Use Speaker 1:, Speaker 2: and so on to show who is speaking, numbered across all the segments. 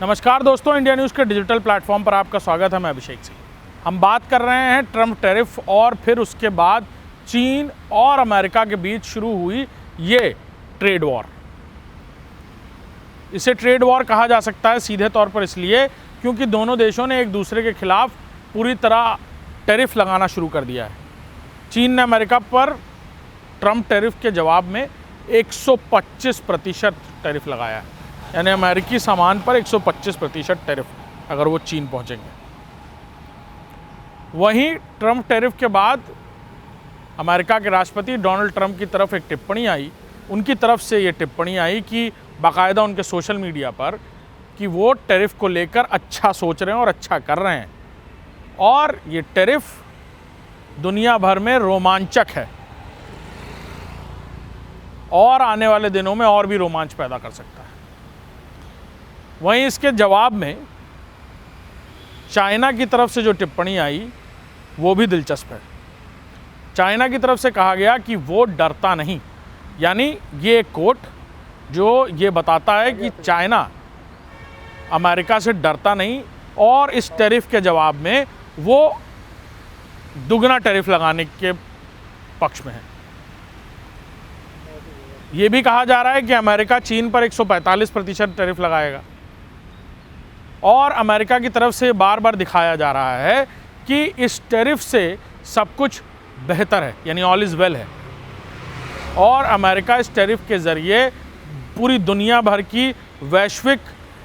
Speaker 1: नमस्कार दोस्तों, India news के डिजिटल प्लेटफॉर्म पर आपका स्वागत है। मैं अभिषेक सिंह। हम बात कर रहे हैं ट्रम्प टैरिफ और फिर उसके बाद चीन और अमेरिका के बीच शुरू हुई ये ट्रेड वॉर। इसे ट्रेड वॉर कहा जा सकता है सीधे तौर पर इसलिए क्योंकि दोनों देशों ने एक दूसरे के खिलाफ पूरी तरह टैरिफ लगाना शुरू कर दिया है। चीन ने अमेरिका पर ट्रम्प टैरिफ के जवाब में 125% टैरिफ लगाया है, यानी अमेरिकी सामान पर 125% टैरिफ अगर वो चीन पहुंचेंगे। वहीं ट्रम्प टैरिफ के बाद अमेरिका के राष्ट्रपति डोनाल्ड ट्रम्प की तरफ एक टिप्पणी आई। उनकी तरफ से ये टिप्पणी आई कि बाकायदा उनके सोशल मीडिया पर कि वो टैरिफ को लेकर अच्छा सोच रहे हैं और अच्छा कर रहे हैं, और ये टैरिफ दुनिया भर में रोमांचक है और आने वाले दिनों में और भी रोमांच पैदा कर सकता है। वहीं इसके जवाब में चाइना की तरफ से जो टिप्पणी आई वो भी दिलचस्प है। चाइना की तरफ से कहा गया कि वो डरता नहीं, यानी ये एक कोट जो ये बताता है कि चाइना अमेरिका से डरता नहीं और इस टैरिफ के जवाब में वो दुगना टैरिफ लगाने के पक्ष में है। ये भी कहा जा रहा है कि अमेरिका चीन पर 145% टैरिफ लगाएगा, और अमेरिका की तरफ से बार बार दिखाया जा रहा है कि इस टैरिफ से सब कुछ बेहतर है, यानी ऑल इज़ वेल है, और अमेरिका इस टैरिफ के ज़रिए पूरी दुनिया भर की वैश्विक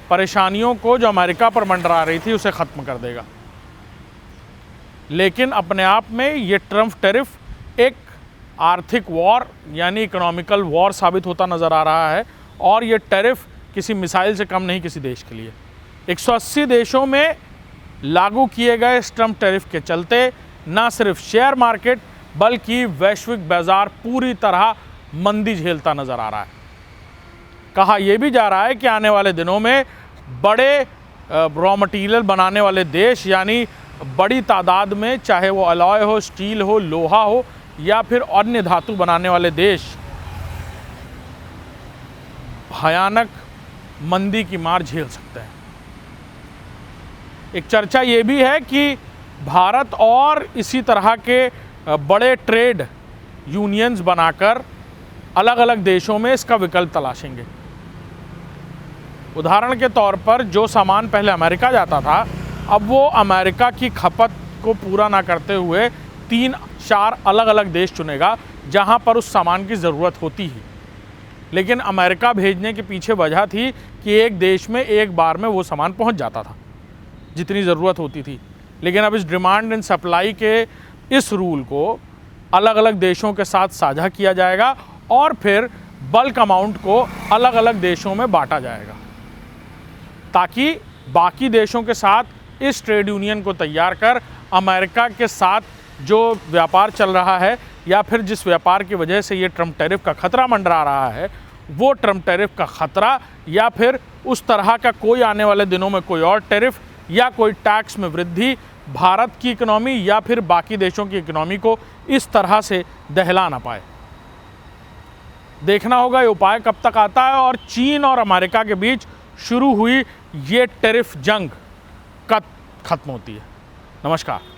Speaker 1: परेशानियों को जो अमेरिका पर मंडरा रही थी उसे ख़त्म कर देगा। लेकिन अपने आप में ये ट्रम्प टैरिफ एक आर्थिक वॉर यानी इकोनॉमिकल वॉर साबित होता नज़र आ रहा है, और ये टैरिफ किसी मिसाइल से कम नहीं किसी देश के लिए। 180 देशों में लागू किए गए इस ट्रम्प टैरिफ के चलते न सिर्फ शेयर मार्केट बल्कि वैश्विक बाजार पूरी तरह मंदी झेलता नज़र आ रहा है। कहा यह भी जा रहा है कि आने वाले दिनों में बड़े रॉ मटेरियल बनाने वाले देश, यानी बड़ी तादाद में, चाहे वो अलॉय हो, स्टील हो, लोहा हो या फिर अन्य धातु बनाने वाले देश, भयानक मंदी की मार झेल सकते हैं। एक चर्चा ये भी है कि भारत और इसी तरह के बड़े ट्रेड यूनियंस बनाकर अलग अलग देशों में इसका विकल्प तलाशेंगे। उदाहरण के तौर पर जो सामान पहले अमेरिका जाता था, अब वो अमेरिका की खपत को पूरा ना करते हुए 3-4 अलग अलग देश चुनेगा जहां पर उस सामान की ज़रूरत होती ही। लेकिन अमेरिका भेजने के पीछे वजह थी कि एक देश में एक बार में वो सामान पहुंच जाता था जितनी ज़रूरत होती थी। लेकिन अब इस डिमांड एंड सप्लाई के इस रूल को अलग अलग देशों के साथ साझा किया जाएगा और फिर बल्क अमाउंट को अलग अलग देशों में बांटा जाएगा, ताकि बाकी देशों के साथ इस ट्रेड यूनियन को तैयार कर अमेरिका के साथ जो व्यापार चल रहा है या फिर जिस व्यापार की वजह से ये ट्रम्प टैरिफ का खतरा मंडरा रहा है, वो ट्रम्प टैरिफ का खतरा या फिर उस तरह का कोई आने वाले दिनों में कोई और टैरिफ या कोई टैक्स में वृद्धि भारत की इकोनॉमी या फिर बाकी देशों की इकोनॉमी को इस तरह से दहला ना पाए। देखना होगा ये उपाय कब तक आता है और चीन और अमेरिका के बीच शुरू हुई ये टैरिफ जंग कब खत्म होती है। नमस्कार।